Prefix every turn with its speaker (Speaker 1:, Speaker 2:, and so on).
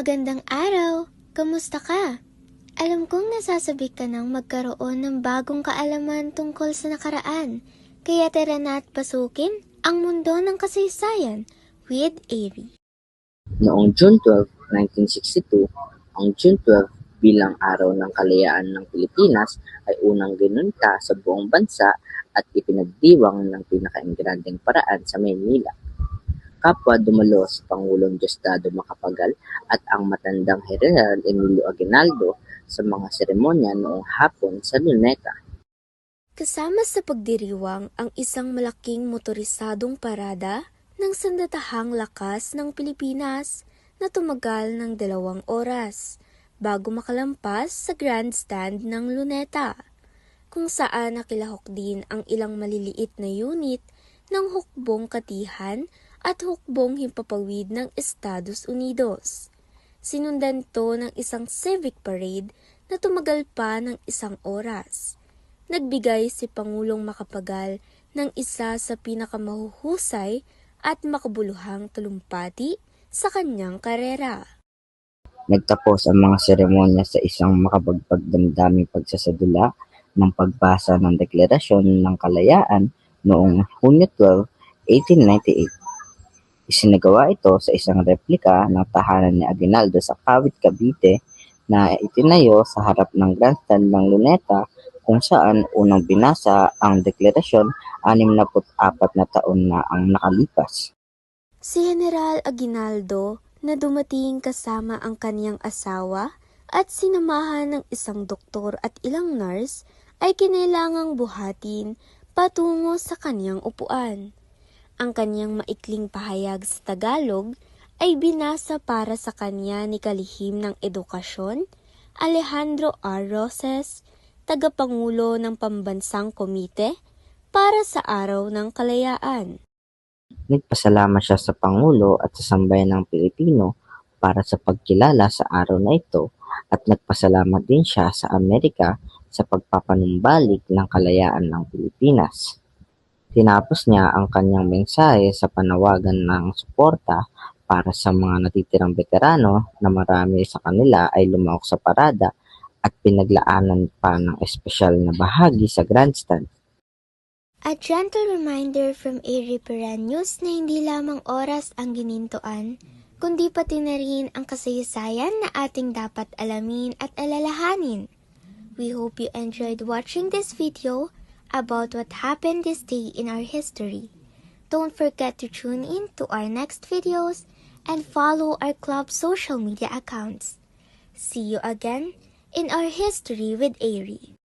Speaker 1: Magandang araw! Kamusta ka? Alam kong nasasabik ka ng magkaroon ng bagong kaalaman tungkol sa nakaraan, kaya tara na at pasukin ang mundo ng kasaysayan with Airy.
Speaker 2: Noong June 12, 1962, ang June 12 bilang Araw ng Kalayaan ng Pilipinas ay unang ginunta sa buong bansa at ipinagdiwang ng pinakaingrandeng paraan sa Maynila. Kapwa dumalo si Pangulong Diosdado Macapagal at ang matandang General Emilio Aguinaldo sa mga seremonya noong hapon sa Luneta.
Speaker 1: Kasama sa pagdiriwang ang isang malaking motorisadong parada ng sandatahang lakas ng Pilipinas na tumagal ng 2 oras bago makalampas sa grandstand ng Luneta, kung saan nakilahok din ang ilang maliliit na unit ng hukbong katihan at hukbong himpapawid ng Estados Unidos. Sinundan to ng isang civic parade na tumagal pa ng 1 oras. Nagbigay si Pangulong Macapagal ng isa sa pinakamahuhusay at makabuluhang talumpati sa kanyang karera.
Speaker 2: Nagtapos ang mga seremonya sa isang makapagpagdamdaming pagsasadula ng pagbasa ng Deklarasyon ng Kalayaan noong Hunyo 12, 1898. Isinagawa ito sa isang replika ng tahanan ni Aguinaldo sa Kawit, Cavite na itinayo sa harap ng grandstand ng Luneta, kung saan unang binasa ang deklarasyon 64 na taon na ang nakalipas.
Speaker 1: Si General Aguinaldo na dumating kasama ang kaniyang asawa at sinamahan ng isang doktor at ilang nurse ay kinailangang buhatin patungo sa kaniyang upuan. Ang kaniyang maikling pahayag sa Tagalog ay binasa para sa kanya ni Kalihim ng Edukasyon, Alejandro R. Roses, tagapangulo ng Pambansang Komite para sa Araw ng Kalayaan.
Speaker 2: Nagpasalamat siya sa Pangulo at sa sambayan ng Pilipino para sa pagkilala sa araw na ito at nagpasalamat din siya sa Amerika sa pagpapanumbalik ng kalayaan ng Pilipinas. Tinapos niya ang kanyang mensahe sa panawagan ng suporta para sa mga natitirang veterano na marami sa kanila ay lumahok sa parada at pinaglaanan pa ng espesyal na bahagi sa grandstand.
Speaker 1: A gentle reminder from Airy News na hindi lamang oras ang ginintuan, kundi pati na rin ang kasaysayan na ating dapat alamin at alalahanin. We hope you enjoyed watching this video about what happened this day in our history. Don't forget to tune in to our next videos and follow our club social media accounts. See you again in our History with Airy.